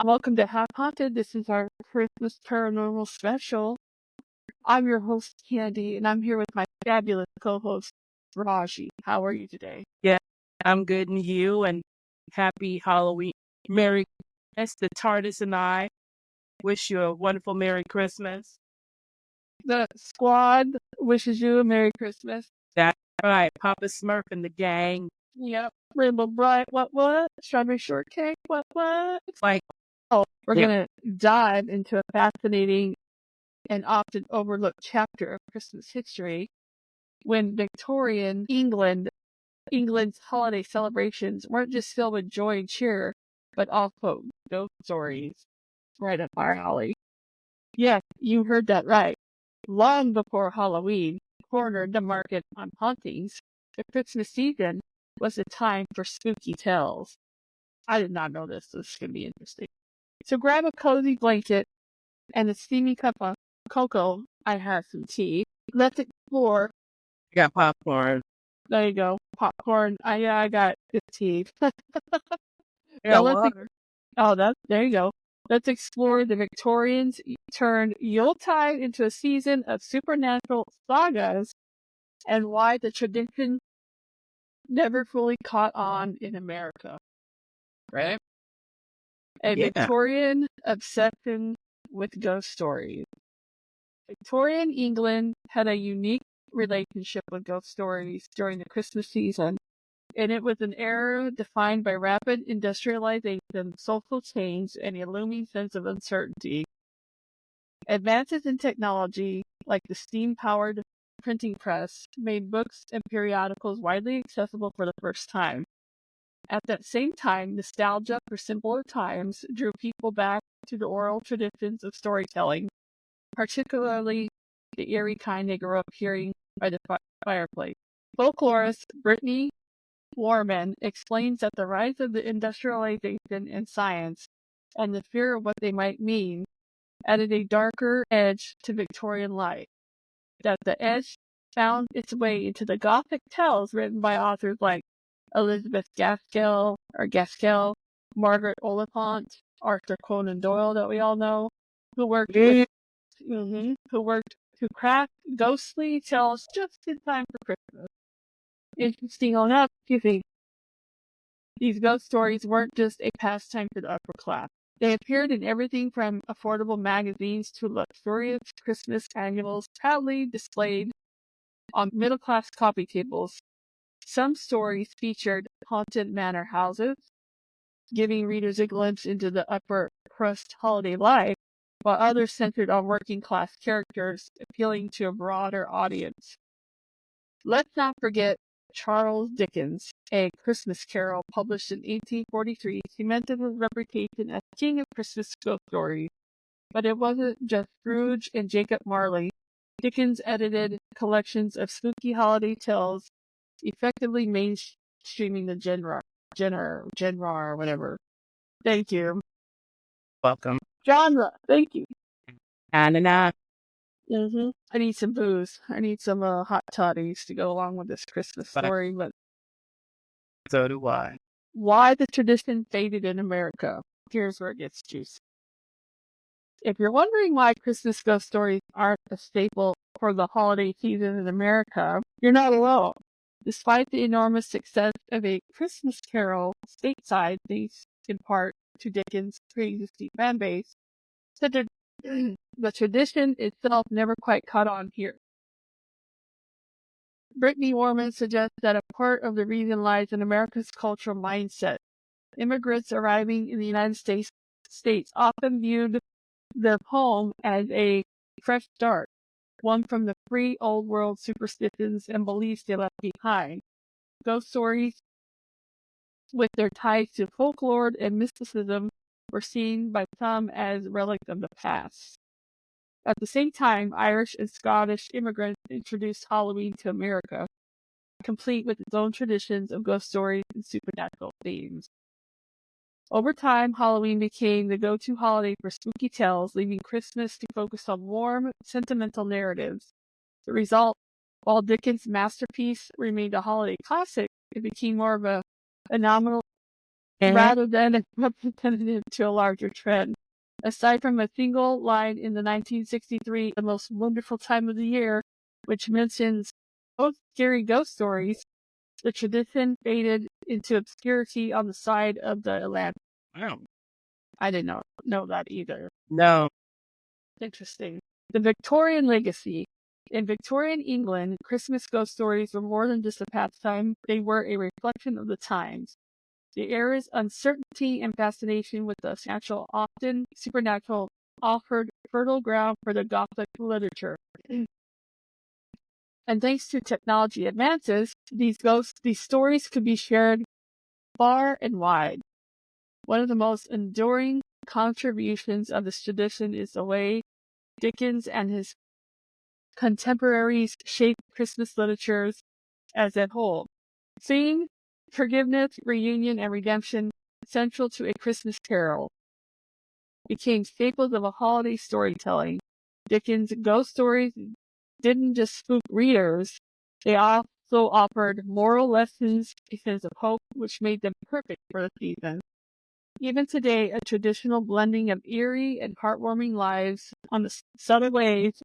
Welcome to Half Haunted. This is our Christmas Paranormal special. I'm your host, Candi, and I'm here with my fabulous co-host, Raji. How are you today? Yeah, I'm good, and you, and happy Halloween. Merry Christmas. The TARDIS and I wish you a wonderful Merry Christmas. The squad wishes you a Merry Christmas. That's right. Papa Smurf and the gang. Yep. Rainbow Bright, what? Strawberry Shortcake, what? Like, We're going to dive into a fascinating and often overlooked chapter of Christmas history when Victorian England's holiday celebrations weren't just filled with joy and cheer, but also ghost stories. Right up our alley. Yes, you heard that right. Long before Halloween cornered the market on hauntings, the Christmas season was a time for spooky tales. I did not know this. This is going to be interesting. So grab a cozy blanket and a steamy cup of cocoa. I have some tea. Let's explore. got popcorn. There you go. Popcorn. I got the tea. Yeah, water. There you go. Let's explore the Victorians turned Yuletide into a season of supernatural sagas and why the tradition never fully caught on in America. Right? Victorian obsession with ghost stories. Victorian England had a unique relationship with ghost stories during the Christmas season, and it was an era defined by rapid industrialization, social change, and a looming sense of uncertainty. Advances in technology, like the steam-powered printing press, made books and periodicals widely accessible for the first time. At that same time, nostalgia for simpler times drew people back to the oral traditions of storytelling, particularly the eerie kind they grew up hearing by the fireplace. Folklorist Brittany Warman explains that the rise of the industrialization and science and the fear of what they might mean added a darker edge to Victorian life. That the edge found its way into the Gothic tales written by authors like Elizabeth Gaskell, Margaret Oliphant, Arthur Conan Doyle, that we all know, who worked to craft ghostly tales just in time for Christmas. Interesting enough, these ghost stories weren't just a pastime for the upper class. They appeared in everything from affordable magazines to luxurious Christmas annuals proudly displayed on middle-class coffee tables. Some stories featured haunted manor houses, giving readers a glimpse into the upper crust holiday life, while others centered on working-class characters, appealing to a broader audience. Let's not forget Charles Dickens, A Christmas Carol, published in 1843, cemented his reputation as king of Christmas ghost stories. But it wasn't just Scrooge and Jacob Marley. Dickens edited collections of spooky holiday tales, effectively mainstreaming the genre or whatever. Thank you. Welcome. Genre. Thank you. Na. I need some booze. I need some hot toddies to go along with this Christmas story. But so do I. Why the tradition faded in America? Here's where it gets juicy. If you're wondering why Christmas ghost stories aren't a staple for the holiday season in America, you're not alone. Despite the enormous success of A Christmas Carol stateside, thanks in part to Dickens' pre-existing fan base, the tradition itself never quite caught on here. Brittany Warman suggests that a part of the reason lies in America's cultural mindset. Immigrants arriving in the United States often viewed their home as a fresh start, one from the free old world superstitions and beliefs they left behind. Ghost stories, with their ties to folklore and mysticism, were seen by some as relics of the past. At the same time, Irish and Scottish immigrants introduced Halloween to America, complete with its own traditions of ghost stories and supernatural themes. Over time, Halloween became the go-to holiday for spooky tales, leaving Christmas to focus on warm, sentimental narratives. The result, while Dickens' masterpiece remained a holiday classic, it became more of a phenomenal rather than a representative to a larger trend. Aside from a single line in the 1963 The Most Wonderful Time of the Year, which mentions both scary ghost stories, the tradition faded into obscurity on the side of the Atlantic. Wow. I didn't know that either. No. Interesting. The Victorian legacy. In Victorian England, Christmas ghost stories were more than just a pastime, they were a reflection of the times. The era's uncertainty and fascination with the natural, often supernatural, offered fertile ground for the Gothic literature. And thanks to technology advances, these stories could be shared far and wide. One of the most enduring contributions of this tradition is the way Dickens and his contemporaries shaped Christmas literatures as a whole. Theme, forgiveness, reunion, and redemption, central to A Christmas Carol, became staples of a holiday storytelling. Dickens' ghost stories didn't just spook readers, they also offered moral lessons, a sense of hope, which made them perfect for the season. Even today, a traditional blending of eerie and heartwarming lives on the subtle ways,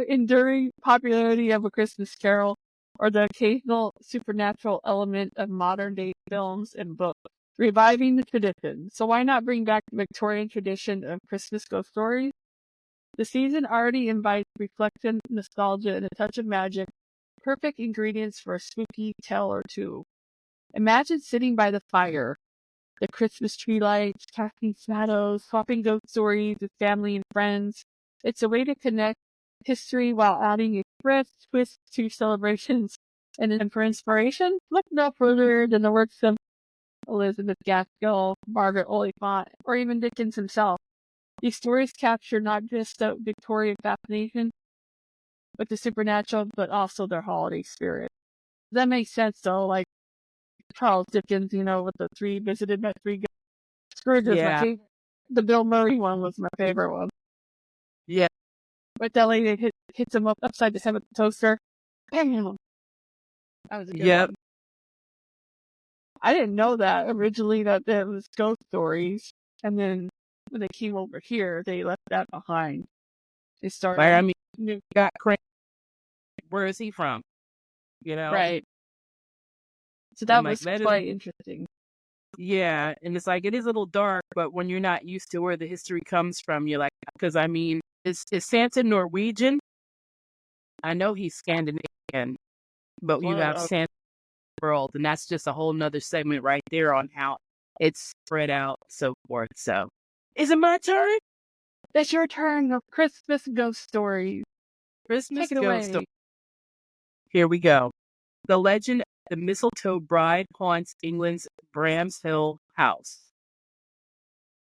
enduring popularity of A Christmas Carol, or the occasional supernatural element of modern-day films and books, reviving the tradition. So why not bring back the Victorian tradition of Christmas ghost stories? The season already invites reflection, nostalgia, and a touch of magic, perfect ingredients for a spooky tale or two. Imagine sitting by the fire, the Christmas tree lights, casting shadows, swapping ghost stories with family and friends. It's a way to connect history while adding a fresh twist to celebrations. And for inspiration, look no further than the works of Elizabeth Gaskell, Margaret Oliphant, or even Dickens himself. These stories capture not just the Victorian fascination with the supernatural, but also their holiday spirit. That makes sense, though. Like Charles Dickens, with the visited by three Scrooge is my favorite. The Bill Murray one was my favorite one. Yeah. But that lady hits him upside the head with the toaster. Bam! That was a good one. I didn't know that originally that it was ghost stories. And then when they came over here, they left that behind. They started. Got crazy. Where is he from? Right. So that was quite interesting. Yeah, and it's like, it is a little dark, but when you're not used to where the history comes from, you're like, because is Santa Norwegian? I know he's Scandinavian, but you have Santa world, and that's just a whole nother segment right there on how it's spread out, so forth. So, is it my turn? It's your turn of Christmas ghost stories. Christmas ghost stories. Here we go. The legend of the mistletoe bride haunts England's Bramshill house.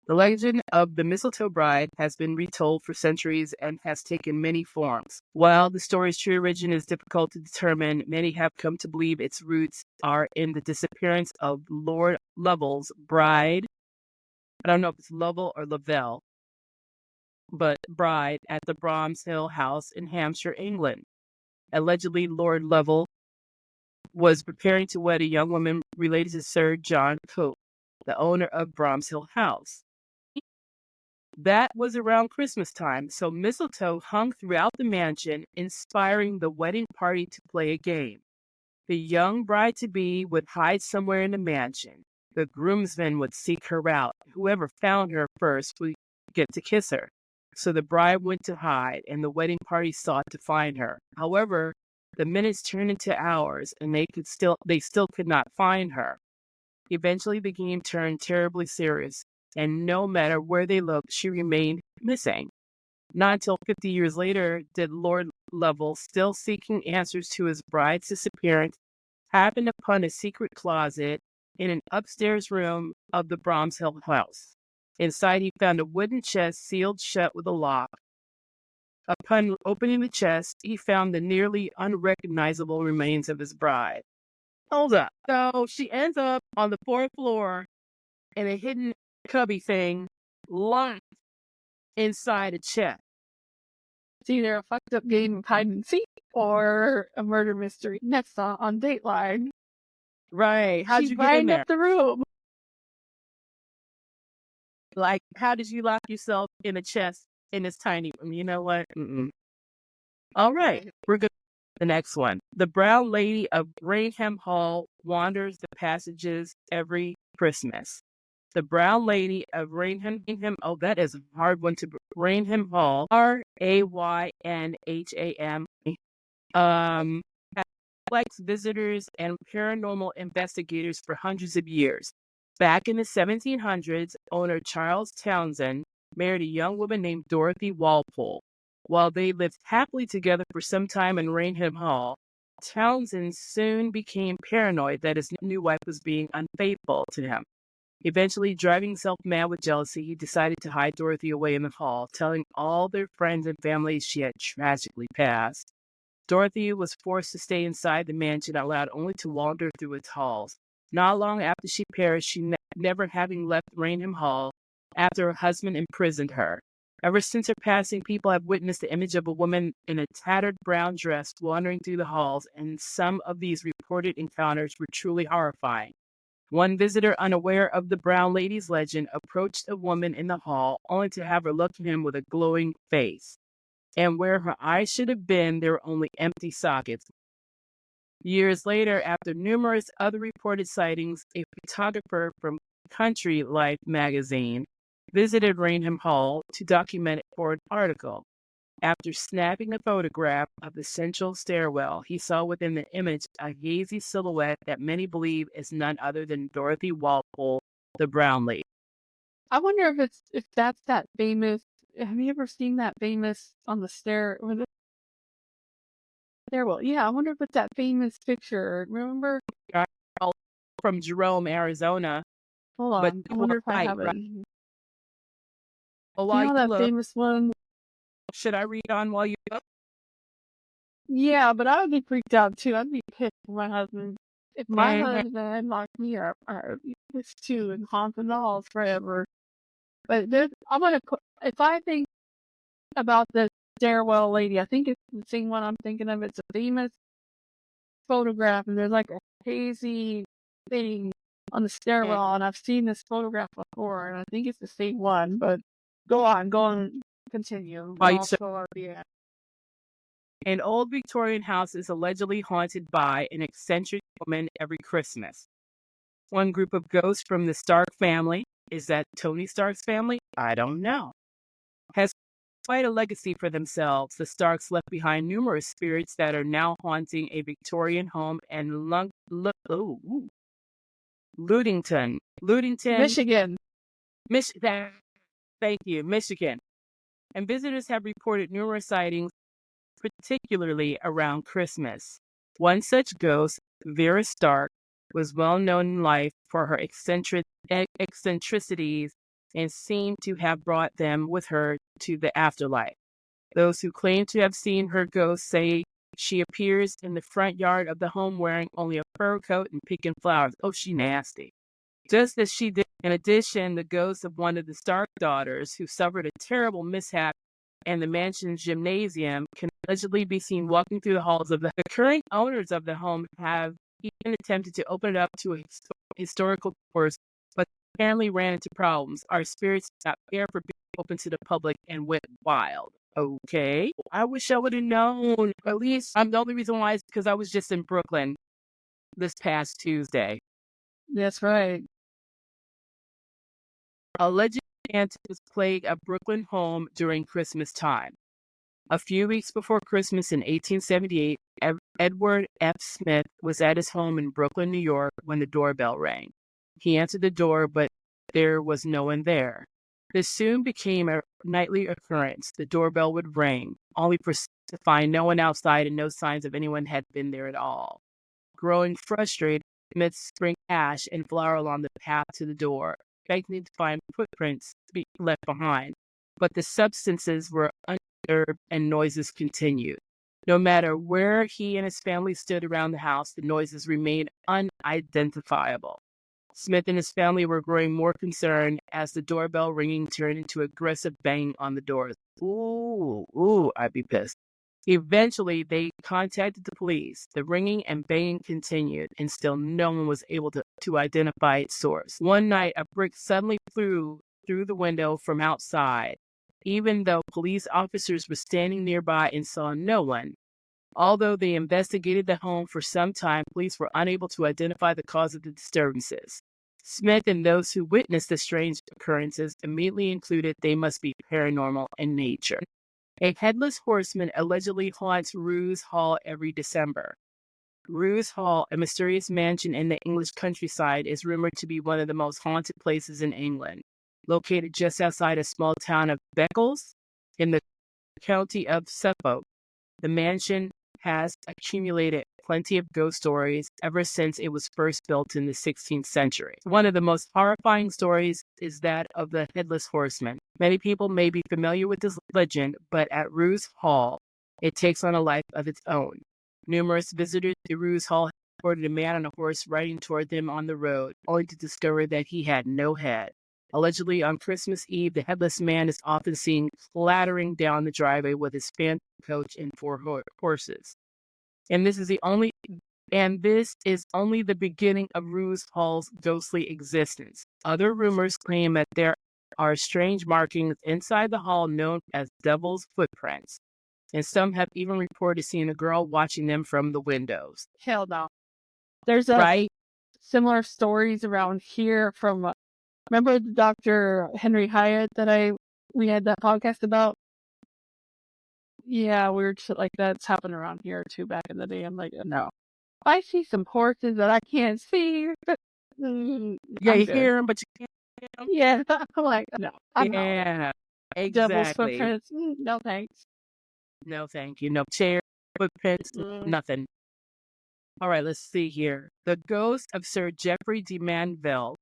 The legend of the mistletoe bride has been retold for centuries and has taken many forms. While the story's true origin is difficult to determine, many have come to believe its roots are in the disappearance of Lord Lovell's bride. I don't know if it's Lovell or Lavelle, but bride at the Bramshill house in Hampshire, England. Allegedly, Lord Lovell was preparing to wed a young woman related to Sir John Cope, the owner of Bramshill House. That was around Christmas time, so mistletoe hung throughout the mansion, inspiring the wedding party to play a game. The young bride-to-be would hide somewhere in the mansion. The groomsmen would seek her out. Whoever found her first would get to kiss her. So the bride went to hide, and the wedding party sought to find her. However, the minutes turned into hours, and they still could not find her. Eventually, the game turned terribly serious, and no matter where they looked, she remained missing. Not until 50 years later did Lord Lovell, still seeking answers to his bride's disappearance, happen upon a secret closet in an upstairs room of the Bramshill house. Inside, he found a wooden chest sealed shut with a lock. Upon opening the chest, he found the nearly unrecognizable remains of his bride. Hold up. So she ends up on the fourth floor in a hidden cubby thing locked inside a chest. It's either a fucked up game of hide and seek or a murder mystery. Next on Dateline. Right. How'd you get in there? Up the room. Like, how did you lock yourself in a chest in this tiny room? You know what? Mm-mm. All right. Right. We're good. The next one. The Brown Lady of Rainham Hall wanders the passages every Christmas. The Brown Lady of Rainham. Oh, that is a hard one to. Rainham Hall. Raynham. Has collects visitors and paranormal investigators for hundreds of years. Back in the 1700s, owner Charles Townsend married a young woman named Dorothy Walpole. While they lived happily together for some time in Rainham Hall, Townsend soon became paranoid that his new wife was being unfaithful to him. Eventually, driving himself mad with jealousy, he decided to hide Dorothy away in the hall, telling all their friends and families she had tragically passed. Dorothy was forced to stay inside the mansion, allowed only to wander through its halls. Not long after she perished, never having left Rainham Hall after her husband imprisoned her. Ever since her passing, people have witnessed the image of a woman in a tattered brown dress wandering through the halls, and some of these reported encounters were truly horrifying. One visitor, unaware of the Brown Lady's legend, approached a woman in the hall, only to have her look at him with a glowing face. And where her eyes should have been, there were only empty sockets. Years later, after numerous other reported sightings, a photographer from Country Life magazine visited Rainham Hall to document it for an article. After snapping a photograph of the central stairwell, he saw within the image a hazy silhouette that many believe is none other than Dorothy Walpole, the Brown Lady. I wonder if that's that famous. Have you ever seen that famous on the stairwell? Yeah, I wonder if it's that famous picture. Remember? From Jerome, Arizona. Hold But on. I wonder if I have it. right. Do you know that famous one? Should I read on while you look? Yeah, but I would be freaked out too. I'd be pissed for my husband. If my husband had locked me up, I would be pissed too and haunting the halls forever. But if I think about the stairwell lady, I think it's the same one I'm thinking of. It's a famous photograph, and there's like a hazy thing on the stairwell, and I've seen this photograph before, and I think it's the same one. But go on, continue. An old Victorian house is allegedly haunted by an eccentric woman every Christmas. One group of ghosts from the Stark family, is that Tony Stark's family? I don't know, has quite a legacy for themselves. The Starks left behind numerous spirits that are now haunting a Victorian home in Ludington, Michigan. Thank you, Michigan. And visitors have reported numerous sightings, particularly around Christmas. One such ghost, Vera Stark, was well known in life for her eccentricities and seemed to have brought them with her to the afterlife. Those who claim to have seen her ghost say she appears in the front yard of the home wearing only a fur coat and picking flowers. Oh, she nasty. Just as she did. In addition, the ghost of one of the Stark daughters, who suffered a terrible mishap in the mansion's gymnasium, can allegedly be seen walking through the halls of the current owners of the home have even attempted to open it up to a historical course, but apparently ran into problems. Our spirits did not care for being open to the public and went wild. Okay. I wish I would have known. At least the only reason why is because I was just in Brooklyn this past Tuesday. That's right. Alleged antics plagued a Brooklyn home during Christmas time. A few weeks before Christmas in 1878, Edward F. Smith was at his home in Brooklyn, New York, when the doorbell rang. He answered the door, but there was no one there. This soon became a nightly occurrence. The doorbell would ring, only to find no one outside and no signs of anyone had been there at all. Growing frustrated, Smith sprinkled ash and flour along the path to the door, expecting to find footprints to be left behind. But the substances were undisturbed and noises continued. No matter where he and his family stood around the house, the noises remained unidentifiable. Smith and his family were growing more concerned as the doorbell ringing turned into aggressive banging on the doors. Ooh, I'd be pissed. Eventually, they contacted the police. The ringing and banging continued, and still no one was able to identify its source. One night, a brick suddenly flew through the window from outside, even though police officers were standing nearby and saw no one. Although they investigated the home for some time, police were unable to identify the cause of the disturbances. Smith and those who witnessed the strange occurrences immediately concluded they must be paranormal in nature. A headless horseman allegedly haunts Roos Hall every December. Roos Hall, a mysterious mansion in the English countryside, is rumored to be one of the most haunted places in England. Located just outside a small town of Beccles in the county of Suffolk, the mansion has accumulated plenty of ghost stories ever since it was first built in the 16th century. One of the most horrifying stories is that of the Headless Horseman. Many people may be familiar with this legend, but at Roos Hall, it takes on a life of its own. Numerous visitors to Roos Hall reported a man on a horse riding toward them on the road, only to discover that he had no head. Allegedly, on Christmas Eve, the headless man is often seen clattering down the driveway with his phantom coach and 4 horses. And this is only the beginning of Roos Hall's ghostly existence. Other rumors claim that there are strange markings inside the hall known as devil's footprints, and some have even reported seeing a girl watching them from the windows. Hell no. There's similar stories around here from, remember Dr. Henry Hyatt that we had that podcast about? Yeah, weird shit like that's happened around here too back in the day. I'm like, no. I see some horses that I can't see. Yeah, you hear them, but you can't hear them. Yeah, I'm like, no. Yeah, exactly. Devil's footprints, no thanks. No, thank you. No chair, footprints, nothing. All right, let's see here. The ghost of Sir Geoffrey de Manville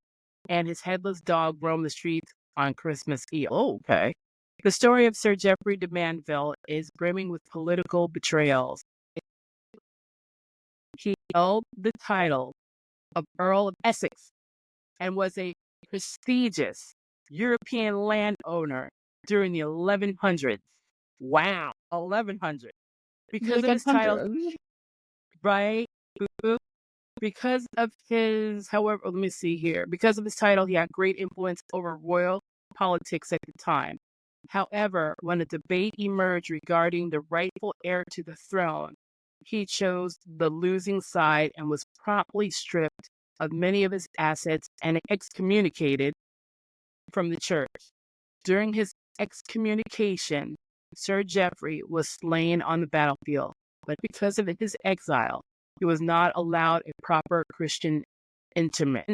and his headless dog roam the streets on Christmas Eve. Oh, okay. The story of Sir Geoffrey de Manville is brimming with political betrayals. He held the title of Earl of Essex and was a prestigious European landowner during the 1100s. Wow, 1100s. Because of his title, right? Because of his, however, let me see here. Because of his title, he had great influence over royal politics at the time. However, when a debate emerged regarding the rightful heir to the throne, he chose the losing side and was promptly stripped of many of his assets and excommunicated from the church. During his excommunication, Sir Geoffrey was slain on the battlefield, but because of his exile, he was not allowed a proper Christian interment,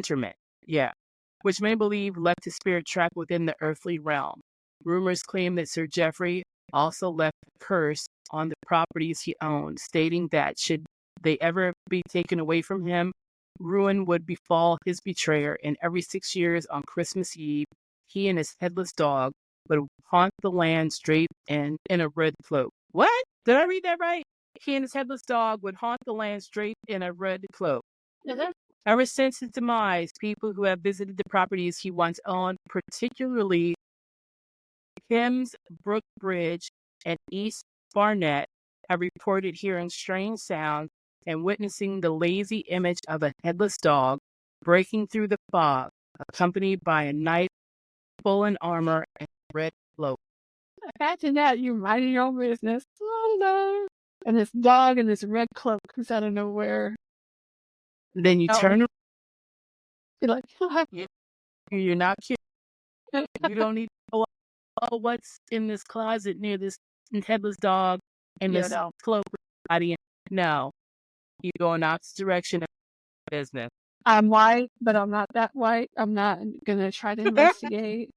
which many believe left his spirit trapped within the earthly realm. Rumors claim that Sir Geoffrey also left a curse on the properties he owned, stating that should they ever be taken away from him, ruin would befall his betrayer, and every 6 years on Christmas Eve, he and his headless dog would haunt the land straight in a red cloak. What? Did I read that right? He and his headless dog would haunt the land straight in a red cloak. Mm-hmm. Ever since his demise, people who have visited the properties he once owned, particularly Thames Brook Bridge and East Barnet, have reported hearing strange sounds and witnessing the lazy image of a headless dog breaking through the fog, accompanied by a knight full in armor and red cloak. Imagine that, you're minding your own business. Oh, no. And this dog in this red cloak comes out of nowhere. Then you turn around. You're like, you're not kidding. You don't need to go, oh, what's in this closet near this headless dog and this cloak with body? No. You go in the opposite direction of business. I'm white, but I'm not that white. I'm not going to try to investigate.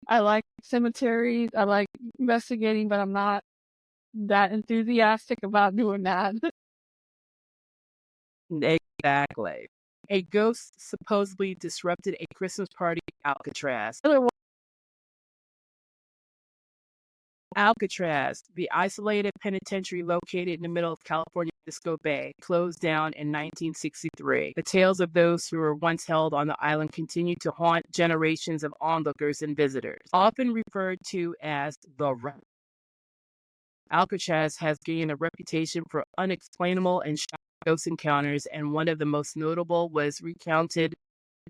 I like cemeteries. I like investigating, but I'm not that enthusiastic about doing that. Exactly. A ghost supposedly disrupted a Christmas party in Alcatraz. Alcatraz, the isolated penitentiary located in the middle of California Disco Bay, closed down in 1963. The tales of those who were once held on the island continue to haunt generations of onlookers and visitors. Often referred to as the Rat, Alcatraz has gained a reputation for unexplainable and shocking ghost encounters, and one of the most notable was recounted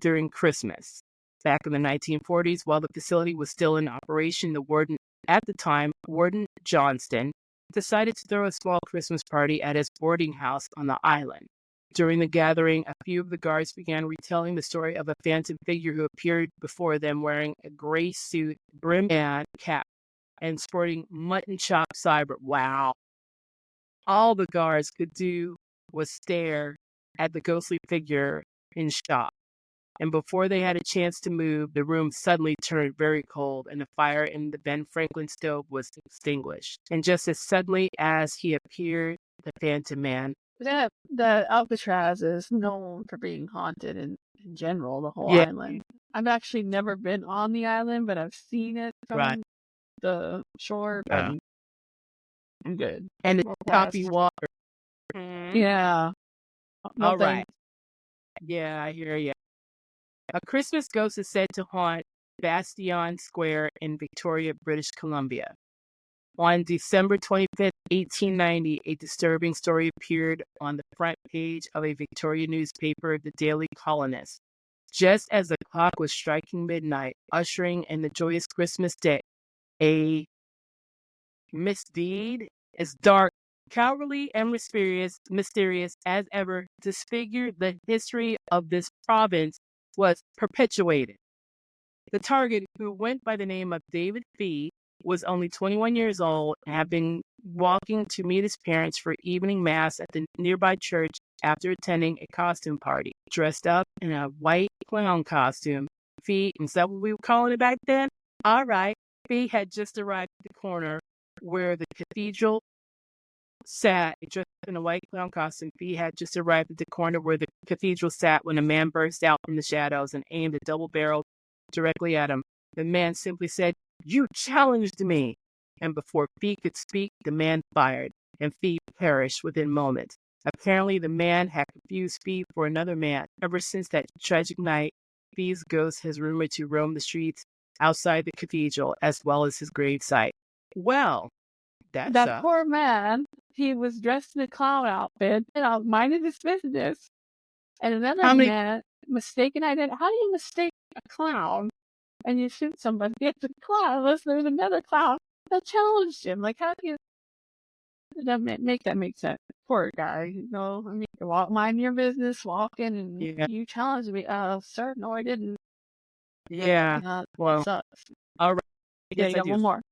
during Christmas. Back in the 1940s, while the facility was still in operation, the warden at the time, Warden Johnston, decided to throw a small Christmas party at his boarding house on the island. During the gathering, a few of the guards began retelling the story of a phantom figure who appeared before them wearing a gray suit, brim and cap, and sporting mutton chop cyber. Wow. All the guards could do was stare at the ghostly figure in shock. And before they had a chance to move, the room suddenly turned very cold and the fire in the Ben Franklin stove was extinguished. And just as suddenly as he appeared, the Phantom Man. The Alcatraz is known for being haunted in general, the whole Yeah, island. I've actually never been on the island, but I've seen it from right. the shore. Yeah. I'm good. And the choppy water. Yeah. No All right. thanks. Yeah, I hear you. A Christmas ghost is said to haunt Bastion Square in Victoria, British Columbia. On December 25th, 1890, a disturbing story appeared on the front page of a Victorian newspaper, the Daily Colonist. Just as the clock was striking midnight, ushering in the joyous Christmas day, a misdeed as dark, cowardly, and mysterious as ever disfigured the history of this province was perpetuated. The target, who went by the name of David Fee, was only 21 years old and had been walking to meet his parents for evening mass at the nearby church after attending a costume party. Dressed up in a white clown costume, Fee, is that what we were calling it back then? All right. Fee had just arrived at the corner where the cathedral sat, dressed in a white clown costume. Fee had just arrived at the corner where the cathedral sat when a man burst out from the shadows and aimed a double-barreled directly at him. The man simply said, "You challenged me." And before Fee could speak, the man fired, and Fee perished within moments. Apparently, the man had confused Fee for another man. Ever since that tragic night, Fee's ghost has rumored to roam the streets outside the cathedral, as well as his gravesite. Well, that poor man, he was dressed in a clown outfit, minded his business. And another man, mistaken identity. How do you mistake a clown and you shoot somebody? It's a clown, unless there's another clown that challenged him. Like, how do you make that make sense? Poor guy, I mean, mind your business, walk in, and you challenged me. Sir, no, I didn't. Yeah. Well, sucks. All right. Yeah, you got one more.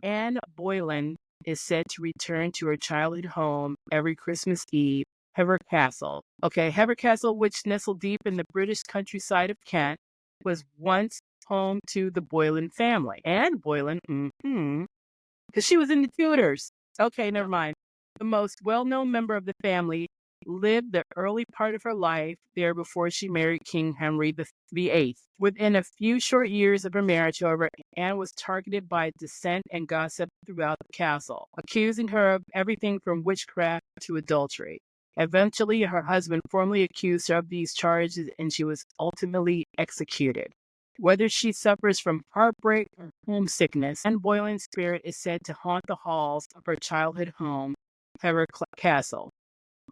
Anne Boleyn is said to return to her childhood home every Christmas Eve, Hever Castle. Okay, Hever Castle, which nestled deep in the British countryside of Kent, was once home to the Boleyn family. Anne Boleyn, because she was in the Tudors. Okay, never mind. The most well-known member of the family lived the early part of her life there before she married King Henry VIII. Within a few short years of her marriage, however, Anne was targeted by dissent and gossip throughout the castle, accusing her of everything from witchcraft to adultery. Eventually, her husband formally accused her of these charges, and she was ultimately executed. Whether she suffers from heartbreak or homesickness, Anne Boleyn's spirit is said to haunt the halls of her childhood home, Hever Castle.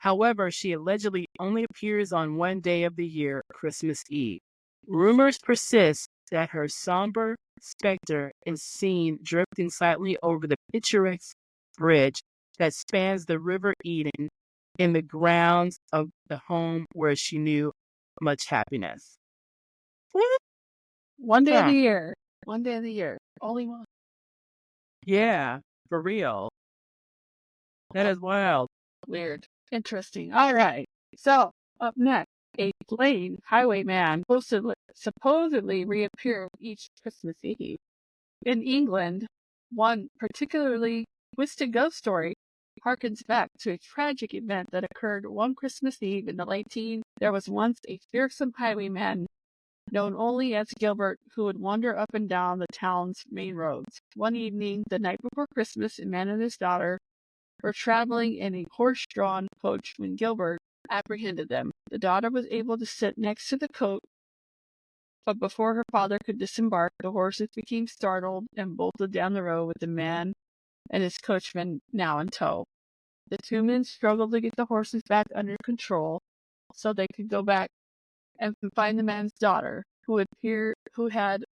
However, she allegedly only appears on one day of the year, Christmas Eve. Rumors persist that her somber specter is seen drifting silently over the picturesque bridge that spans the River Eden in the grounds of the home where she knew much happiness. One day of the year. One day of the year. Only one. Yeah, for real. That is wild. Weird. Interesting. All right. So, up next, a plain highwayman supposedly reappeared each Christmas Eve. In England, one particularly twisted ghost story harkens back to a tragic event that occurred one Christmas Eve in the late teens. There was once a fearsome highwayman known only as Gilbert who would wander up and down the town's main roads. One evening, the night before Christmas, a man and his daughter were traveling in a horse-drawn coach when Gilbert apprehended them. The daughter was able to sit next to the coach, but before her father could disembark, the horses became startled and bolted down the road with the man and his coachman now in tow. The two men struggled to get the horses back under control so they could go back and find the man's daughter. who had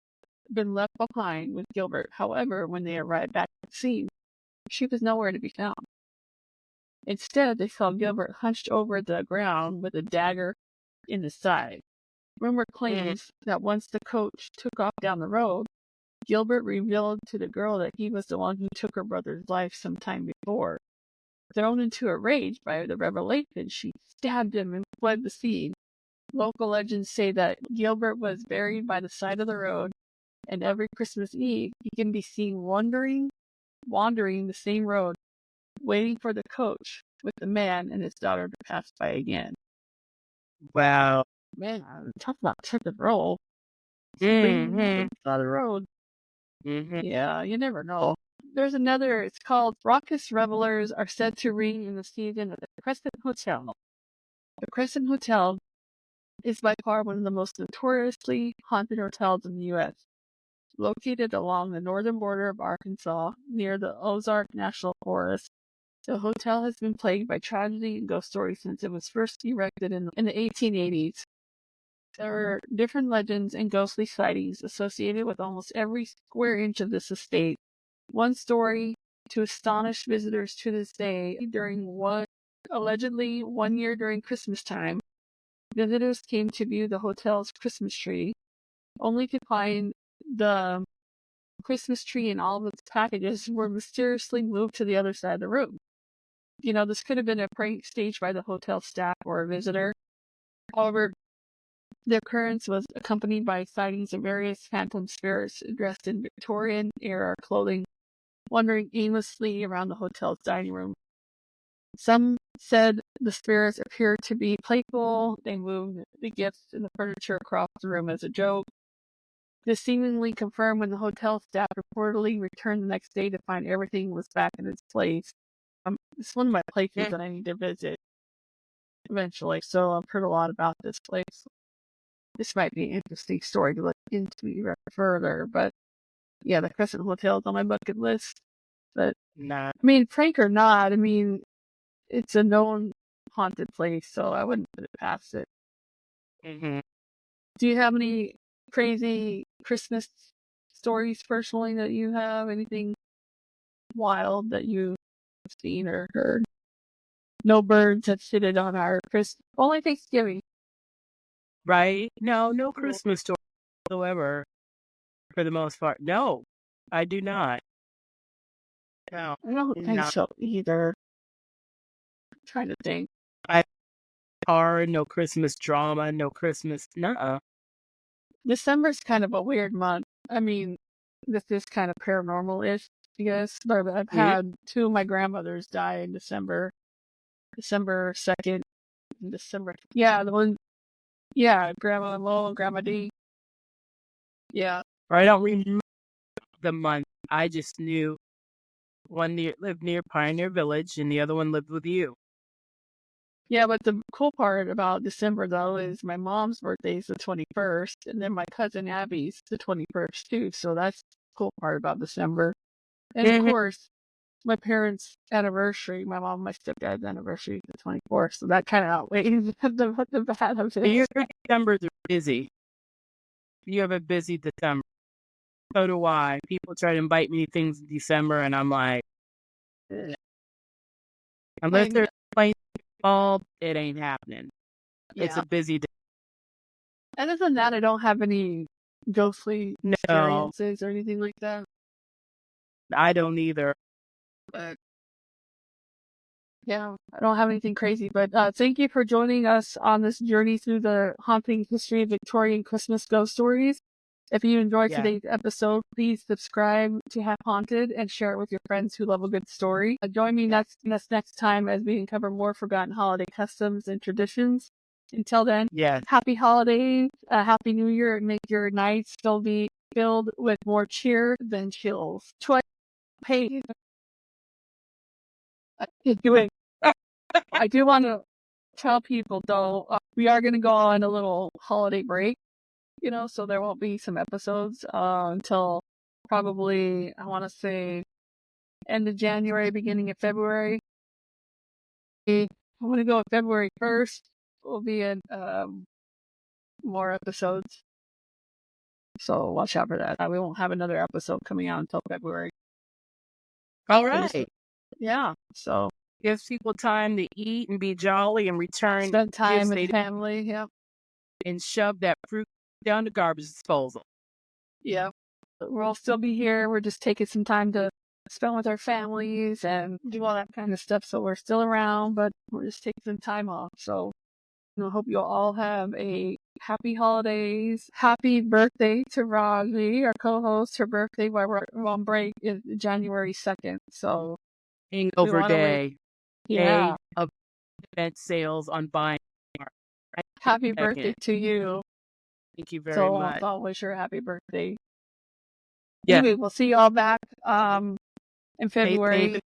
been left behind with Gilbert. However, when they arrived back at the scene, she was nowhere to be found. Instead, they saw Gilbert hunched over the ground with a dagger in his side. Rumor claims that once the coach took off down the road, Gilbert revealed to the girl that he was the one who took her brother's life some time before. Thrown into a rage by the revelation, she stabbed him and fled the scene. Local legends say that Gilbert was buried by the side of the road, and every Christmas Eve he can be seen wandering the same road, waiting for the coach with the man and his daughter to pass by again. Wow. Man, talk about took the roll. Mm-hmm. On the road. Mm-hmm. Yeah, you never know. There's another, it's called Raucous Revelers Are Said to Ring in the Season at the Crescent Hotel. The Crescent Hotel is by far one of the most notoriously haunted hotels in the U.S. Located along the northern border of Arkansas, near the Ozark National Forest, the hotel has been plagued by tragedy and ghost stories since it was first erected in the 1880s. There are different legends and ghostly sightings associated with almost every square inch of this estate. One story to astonish visitors to this day, allegedly 1 year during Christmas time, visitors came to view the hotel's Christmas tree, only to find the Christmas tree and all of its packages were mysteriously moved to the other side of the room. This could have been a prank staged by the hotel staff or a visitor. However, the occurrence was accompanied by sightings of various phantom spirits dressed in Victorian-era clothing, wandering aimlessly around the hotel's dining room. Some said the spirits appeared to be playful. They moved the gifts and the furniture across the room as a joke. This seemingly confirmed when the hotel staff reportedly returned the next day to find everything was back in its place. It's one of my places that I need to visit eventually, so I've heard a lot about this place. This might be an interesting story to look into further, but yeah, the Crescent Hotel is on my bucket list. But Nah. I mean, prank or not, I mean, it's a known haunted place, so I wouldn't put it past it. Mm-hmm. Do you have any crazy Christmas stories personally that you have? Anything wild that you've seen or heard? No birds have shitted on our Christmas. Only Thanksgiving. Right? No Christmas story whatsoever, for the most part. No, I do not. No, I don't think so either. I'm trying to think. No Christmas drama, no Christmas. Nuh-uh. December's kind of a weird month. I mean, this is kind of paranormal-ish, I guess. But I've had two of my grandmothers die in December 2nd, and December. Yeah, Grandma Lo and Grandma D. Yeah. I don't remember the month. I just knew one lived near Pioneer Village and the other one lived with you. Yeah, but the cool part about December, though, is my mom's birthday is the 21st, and then my cousin Abby's the 21st, too. So that's the cool part about December. And of course, my parents' anniversary, my mom and my stepdad's anniversary is the 24th. So that kind of outweighs the bad of it. Your Decembers are busy. You have a busy December. So do I. People try to invite me to things in December, and I'm like, unless they're playing ball, it ain't happening. Yeah. It's a busy day. Other than that, I don't have any ghostly experiences or anything like that. I don't either. But yeah, I don't have anything crazy. But thank you for joining us on this journey through the haunting history of Victorian Christmas ghost stories. If you enjoyed today's episode, please subscribe to Half Haunted and share it with your friends who love a good story. Join me next time as we uncover more forgotten holiday customs and traditions. Until then, happy holidays, happy New Year, and make your nights still be filled with more cheer than chills. Hey, I do want to tell people, though, we are going to go on a little holiday break. So there won't be some episodes until probably, I want to say, end of January, beginning of February. I'm going to go with February 1st. Will be in more episodes. So watch out for that. We won't have another episode coming out until February. All right. Yeah. So gives people time to eat and be jolly and return. Spend time with family. Yep. And shove that fruit down the garbage disposal. Yeah. We'll still be here. We're just taking some time to spend with our families and do all that kind of stuff. So we're still around, but we're just taking some time off. So I hope you all have a happy holidays. Happy birthday to Raji, our co-host. Her birthday while we're on break is January 2nd. So Hangover day. Yeah. Day of event sales on buying. Happy birthday to you. Thank you very much. So I'll wish her a happy birthday. Yeah. Anyway, we'll see you all back in February.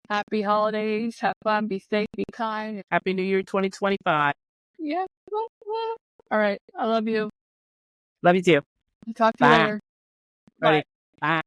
Happy holidays. Have fun. Be safe. Be kind. Happy New Year 2025. Yeah. All right. I love you. Love you too. Talk to you later. Bye. Bye.